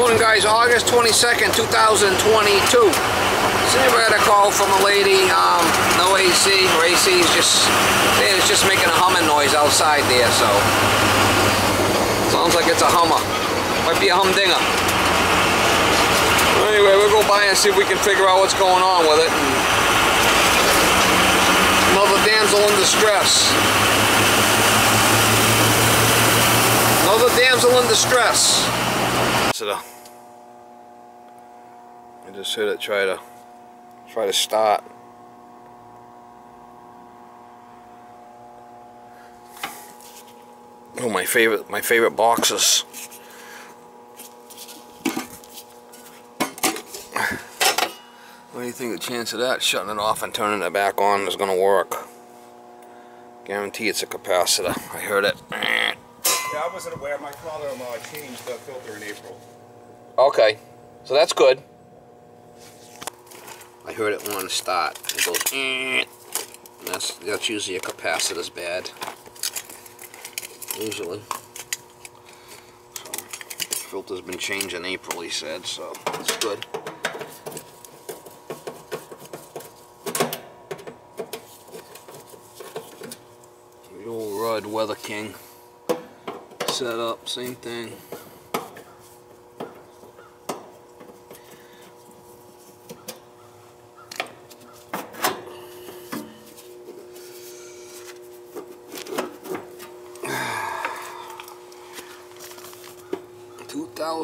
Morning guys, August 22nd, 2022. So I got a call from a lady, no AC, or AC is just, it's just making a humming noise outside there, so. Sounds like it's a hummer. Might be a humdinger. Anyway, we'll go by and see if we can figure out what's going on with it. Another damsel in distress. Another damsel in distress. I just hit it, try to start. Oh, my favorite boxes. What do you think the chance of that shutting it off and turning it back on is going to work? Guarantee it's a capacitor. I heard it. Yeah, I wasn't aware. My father-in-law changed the filter in April. Okay, so that's good. I heard it want to start. It goes. That's usually a capacitor's bad. Usually. So, filter's been changed in April, he said, so that's good. The old Ruud Weather King set up, same thing. Oh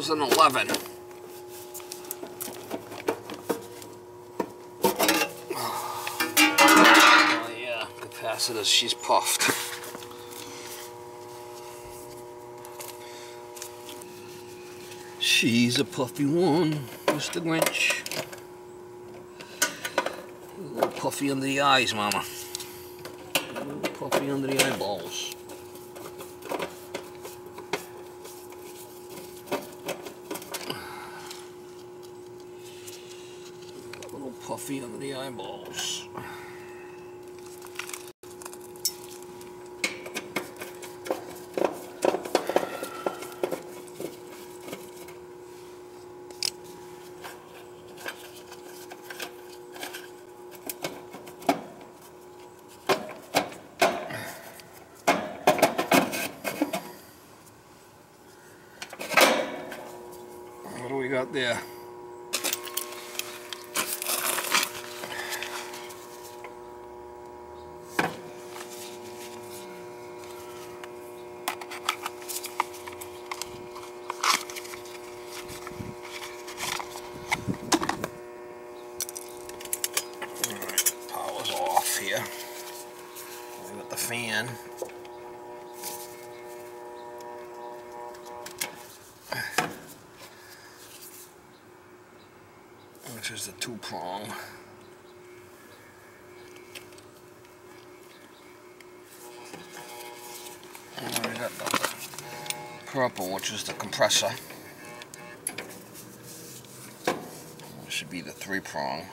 yeah, capacitors, she's puffed. She's a puffy one, Mr. Grinch. A little puffy under the eyes, Mama. A little puffy under the eyeballs. Puffy under the eyeballs. What do we got there? Here. We got the fan. Which is the 2-prong. And we got the purple, which is the compressor. It should be the 3-prong.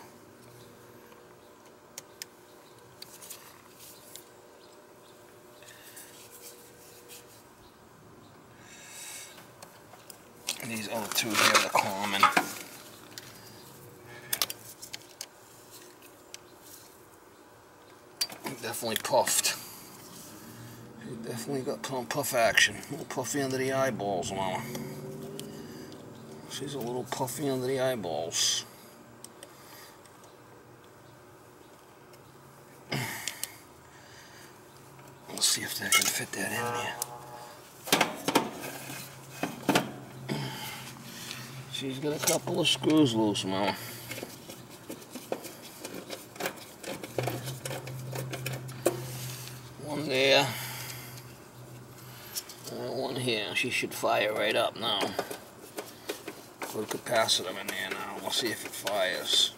These other two here are the common. Definitely puffed. He definitely got puff action. A little puffy under the eyeballs, Mama. She's a little puffy under the eyeballs. Let's see if they can fit that in there. She's got a couple of screws loose, Mama. One there. And one here. She should fire right up now. Put a capacitor in there now. We'll see if it fires.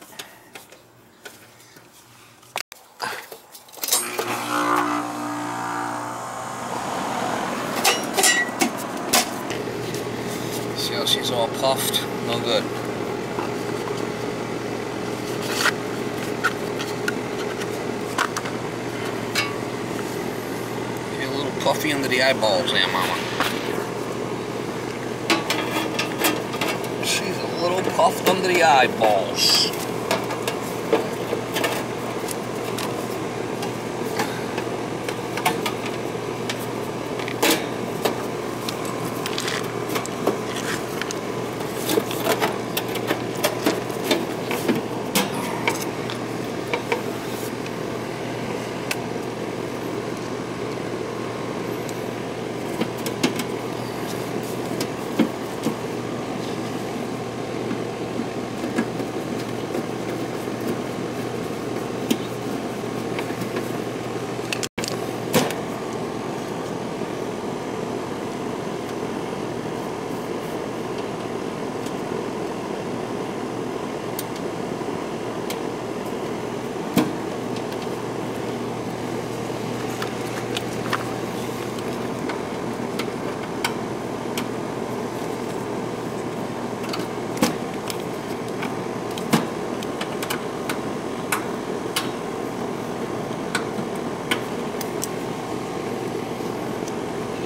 See how she's all puffed? No good. You're a little puffy under the eyeballs there, Mama. little puffed under the eyeballs.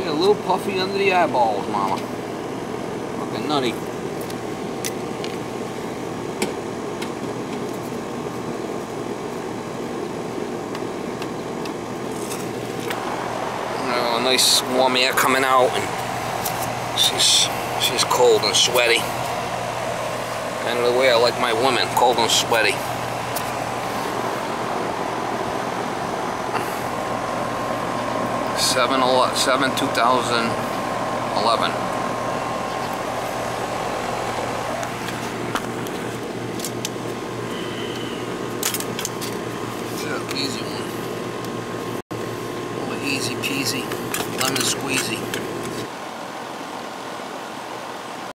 A little puffy under the eyeballs, mama. Fucking nutty. Oh, nice warm air coming out, and she's cold and sweaty. Kind of the way I like my women, cold and sweaty. Seven 2011. Sure, easy one. Oh, easy peasy, lemon squeezy.